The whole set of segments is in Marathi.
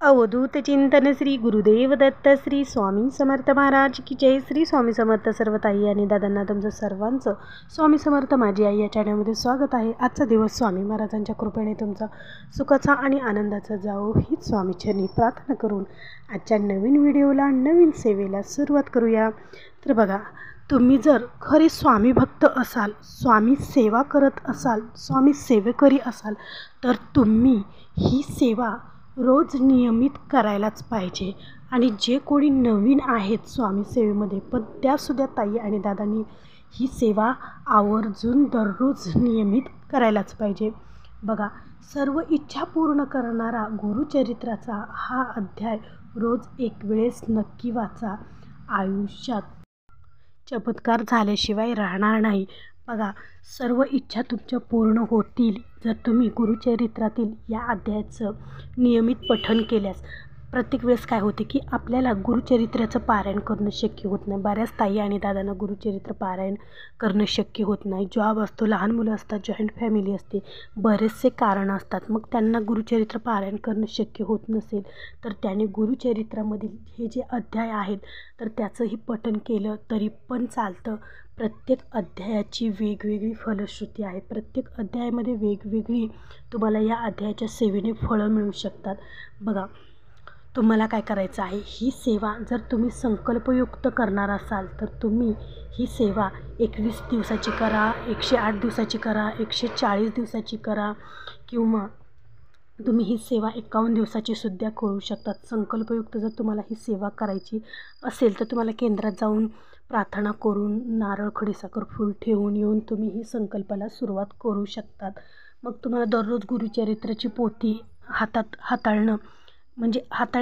अवधूत चिंतन श्री गुरुदेव दत्त श्री स्वामी समर्थ महाराज की जय. श्री स्वामी समर्थ. सर्व ताई आणि दादांना तुमचं सर्वांचं स्वामी समर्थ माझी आई या चॅनलमध्ये स्वागत आहे. आजचा दिवस स्वामी महाराजांच्या कृपेने तुमचा सुखाचा आणि आनंदाचा जावो हीच स्वामीचरणी प्रार्थना करून आजच्या नवीन व्हिडिओला नवीन सेवेला सुरुवात करूया. तर बघा, तुम्ही जर खरे स्वामी भक्त असाल, स्वामी सेवा करत असाल, स्वामी सेवेकरी असाल तर तुम्ही ही सेवा रोज नियमित करायलाच पाहिजे. आणि जे कोणी नवीन आहेत स्वामी सेवेमध्ये पण त्यासुद्धा ताई आणि दादांनी ही सेवा आवर्जून दररोज नियमित करायलाच पाहिजे. बघा, सर्व इच्छा पूर्ण करणारा गुरुचरित्राचा हा अध्याय रोज एक वेळेस नक्की वाचा. आयुष्यात चमत्कार झाल्याशिवाय राहणार नाही. बघा, सर्व इच्छा तुमच्या पूर्ण होतील जर तुम्ही गुरुचरित्रातील या अध्यायाचं नियमित पठण केल्यास. प्रत्येक वेळेस काय होते की आपल्याला गुरुचरित्राचं पारायण करणं शक्य होत नाही. बऱ्याच ताई आणि दादांना गुरुचरित्र पारायण करणं शक्य होत नाही. जॉब असतो, लहान मुलं असतात, जॉईंट फॅमिली असते, बरेचसे कारणं असतात. मग त्यांना गुरुचरित्र पारायण करणं शक्य होत नसेल तर त्याने गुरुचरित्रामधील हे जे अध्याय आहेत तर त्याचंही पठण केलं तरी पण चालतं. प्रत्येक अध्यायाची वेगवेगळी फलश्रुती आहे. प्रत्येक अध्यायामध्ये वेगवेगळी तुम्हाला या अध्यायाच्या सेवेने फळं मिळू शकतात. बघा, तुम्हाला काय करायचं आहे, ही सेवा जर तुम्ही संकल्पयुक्त करणार असाल तर तुम्ही ही सेवा 21 दिवसाची करा, 108 दिवसाची करा, 140 दिवसाची करा किंवा तुम्ही ही सेवा 51 दिवसाची सुद्धा करू शकतात. संकल्पयुक्त जर तुम्हाला ही सेवा करायची असेल तर तुम्हाला केंद्रात जाऊन प्रार्थना करून नारळ, खडीसाखर, फूल ठेवून येऊन तुम्ही ही संकल्पाला सुरुवात करू शकतात. मग तुम्हाला दररोज गुरुचरित्राची पोथी हाताळणं म्हणजे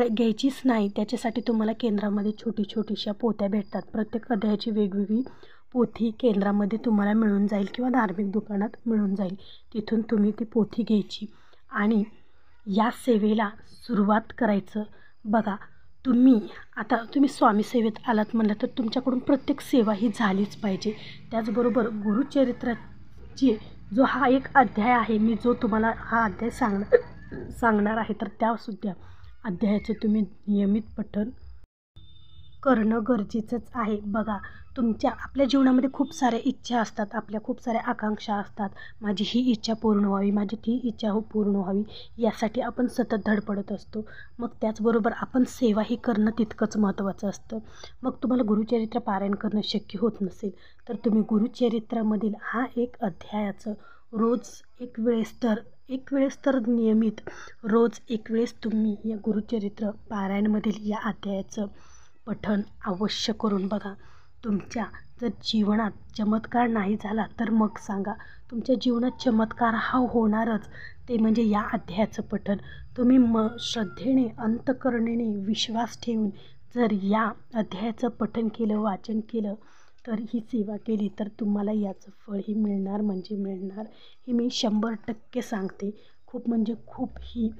घ्यायचीच नाही. त्याच्यासाठी तुम्हाला केंद्रामध्ये छोटीशा पोथ्या भेटतात. प्रत्येक अध्यायाची वेगवेगळी पोथी केंद्रामध्ये तुम्हाला मिळून जाईल किंवा धार्मिक दुकानात मिळून जाईल. तिथून तुम्ही ती पोथी घ्यायची आणि या सेवेला सुरुवात करायचं. बघा, तुम्ही स्वामी सेवेत आलात म्हणलं तर तुमच्याकडून प्रत्येक सेवा ही झालीच पाहिजे. त्याचबरोबर गुरुचरित्राची जो हा एक अध्याय आहे, मी जो तुम्हाला हा अध्याय सांगणार आहे तर त्यासुद्धा अध्यायाचं तुम्ही नियमित पठण करणं गरजेचंच आहे. बघा, आपल्या जीवनामध्ये खूप साऱ्या इच्छा असतात, आपल्या खूप साऱ्या आकांक्षा असतात. माझी ही इच्छा पूर्ण व्हावी, माझी ती इच्छा पूर्ण व्हावी, यासाठी आपण सतत धडपडत असतो. मग त्याचबरोबर आपण सेवाही करणं तितकंच महत्त्वाचं असतं. मग तुम्हाला गुरुचरित्र पारायण करणं शक्य होत नसेल तर तुम्ही गुरुचरित्रामधील हा एक अध्यायाचं रोज एक वेळेस तर नियमित रोज एक वेळेस तुम्ही या गुरुचरित्र पारायणमधील या अध्यायाचं पठण अवश्य करून बघा. तुमच्या जर जीवनात चमत्कार नाही झाला तर मग सांगा, तुमच्या जीवनात चमत्कार हा होणारच, ते म्हणजे या अध्यायाचं पठण. तुम्ही श्रद्धेने, अंतःकरणेने विश्वास ठेवून जर या अध्यायाचं पठण केलं, वाचन केलं तर ही सेवा केली तर तुम्हाला याचं फळही मिळणार म्हणजे मिळणार, हे मी 100% सांगते. खूप म्हणजे खूप ही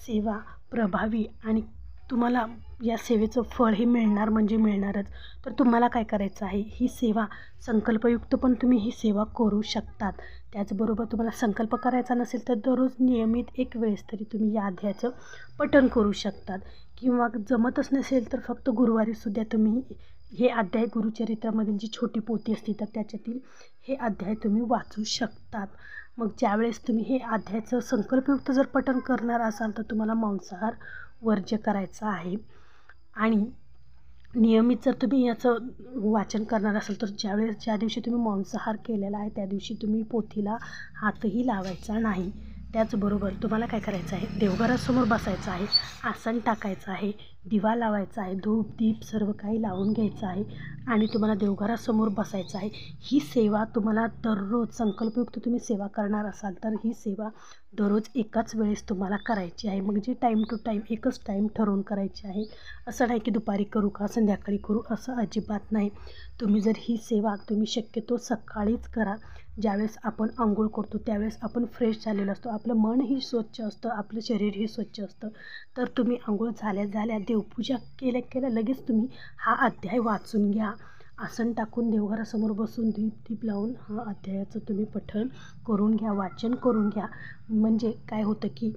सेवा प्रभावी आणि तुम्हाला या सेवेचं फळही मिळणार म्हणजे मिळणारच. तर तुम्हाला काय करायचं आहे, ही सेवा संकल्पयुक्त पण तुम्ही ही सेवा करू शकतात. त्याचबरोबर तुम्हाला संकल्प करायचा नसेल तर दररोज नियमित एक वेळेस तरी तुम्ही या अध्यायाचं पठण करू शकतात. किंवा जमतच नसेल तर फक्त गुरुवारीसुद्धा तुम्ही हे अध्याय गुरुचरित्रामधील जी छोटी पोथी असते तर त्याच्यातील हे अध्याय तुम्ही वाचू शकतात. मग ज्यावेळेस तुम्ही हे अध्यायाचं संकल्पयुक्त जर पठण करणार असाल तर तुम्हाला मांसाहार वर्ज्य करायचा आहे. आणि नियमित जर तुम्ही याचं वाचन करणार असाल तर ज्या दिवशी तुम्ही मांसाहार केलेला आहे त्या दिवशी तुम्ही पोथीला हातही लावायचा नाही. त्याचबरोबर तुम्हाला काय करायचं आहे, देवघरासमोर बसायचं आहे, आसन टाकायचं आहे, दिवा लावायचा आहे, धूप दीप सर्व काही लावून घ्यायचं आहे आणि तुम्हाला देवघरासमोर बसायचं आहे. ही सेवा तुम्हाला दररोज संकल्पयुक्त तुम्ही सेवा करणार असाल तर ही सेवा दररोज एकाच वेळेस तुम्हाला करायची आहे. म्हणजे टाईम टू टाईम एकच टाईम ठरवून करायची आहे. असं नाही की दुपारी करू का संध्याकाळी करू, असं अजिबात नाही. तुम्ही जर ही सेवा तुम्ही शक्यतो सकाळीच करा. ज्यावेळेस आपण अंघोळ करतो त्यावेळेस आपण फ्रेश झालेलो असतो, आपलं मनही स्वच्छ असतं, आपलं शरीरही स्वच्छ असतं. तर तुम्ही अंघोळ झाल्या देवपूजा केल्या लगेच तुम्ही हा अध्याय वाचून घ्या. आसन टाकून देवघरासमोर बसून दीप लावून हा अध्यायाचं तुम्ही पठण करून घ्या, वाचन करून घ्या. म्हणजे काय होतं की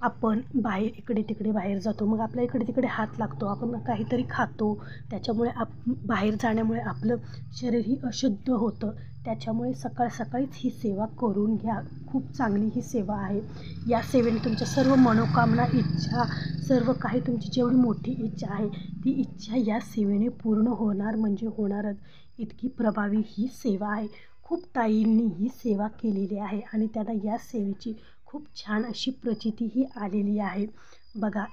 आपण बाहेर इकडे तिकडे बाहेर जातो, मग आपल्या इकडे तिकडे हात लागतो, आपण काहीतरी खातो, त्याच्यामुळे बाहेर जाण्यामुळे आपलं शरीरही अशुद्ध होतं. त्याच्यामुळे सकाळ सकाळीच ही सेवा करून घ्या. खूप चांगली ही सेवा आहे. या सेवेने तुमच्या सर्व मनोकामना, इच्छा, सर्व काही तुमची जेवढी मोठी इच्छा आहे ती इच्छा या सेवेने पूर्ण होणार म्हणजे होणारच. इतकी प्रभावी ही सेवा आहे. खूप ताईंनी ही सेवा केलेली आहे आणि त्यांना या सेवेची खूप छान अशी प्रचितीही आलेली आहे. बघा,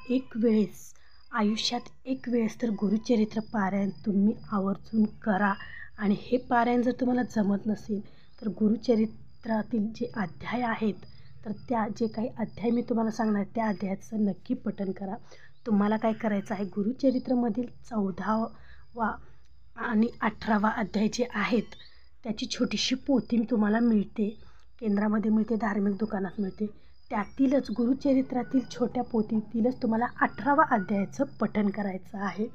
आयुष्यात एक वेळेस तर गुरुचरित्र पारायण तुम्ही आवर्जून करा. आणि हे पारायण जर तुम्हाला जमत नसेल तर गुरुचरित्रातील जे अध्याय आहेत तर जे काही अध्याय मी तुम्हाला सांगणार त्या अध्यायाचं नक्की पठण करा. तुम्हाला काय करायचं आहे, गुरुचरित्रमधील 14वा आणि 18वा अध्याय जे आहेत त्याची छोटीशी पोथी तुम्हाला मिळते, केंद्रामध्ये मिळते, धार्मिक दुकानात मिळते. त्यातीलच गुरुचरित्रातील छोट्या पोथीतीलच तुम्हाला 18वा अध्यायाचं पठण करायचं आहे.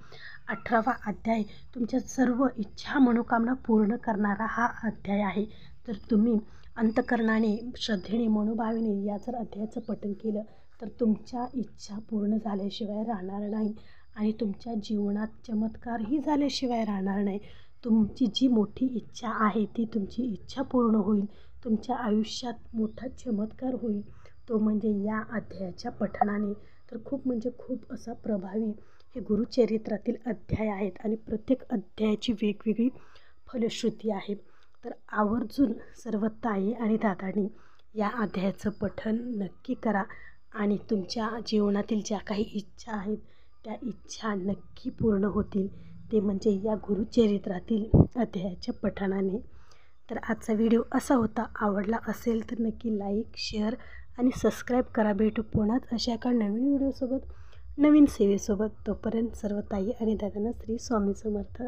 18वा अध्याय तुमच्या सर्व इच्छा मनोकामना पूर्ण करणारा हा अध्याय आहे. तर तुम्ही अंतकरणाने, श्रद्धेने, मनोभावेने या जर अध्यायाचं पठण केलं तर तुमच्या इच्छा पूर्ण झाल्याशिवाय राहणार नाही आणि तुमच्या जीवनात चमत्कारही झाल्याशिवाय राहणार नाही. तुमची जी मोठी इच्छा आहे ती तुमची इच्छा पूर्ण होईल. तुमच्या आयुष्यात मोठा चमत्कार होईल, तो म्हणजे या अध्यायाच्या पठणाने. तर खूप म्हणजे खूप असा प्रभावी हे गुरुचरित्रातील अध्याय आहेत आणि प्रत्येक अध्यायाची वेगवेगळी फलश्रुती आहे. तर आवर्जून सर्व ताई आणि दादांनी या अध्यायाचं पठण नक्की करा आणि तुमच्या जीवनातील ज्या काही इच्छा आहेत त्या इच्छा नक्की पूर्ण होतील, ते म्हणजे या गुरुचरित्रातील अध्यायाच्या पठणाने. तर आजचा व्हिडिओ असा होता. आवडला असेल तर नक्की लाईक, शेअर आणि सबस्क्राईब करा. भेटू पुन्हाच अशा एका नवीन व्हिडिओसोबत, नवीन सेवेसोबत. तोपर्यंत सर्व ताई आणि दादांना श्री स्वामी समर्थ.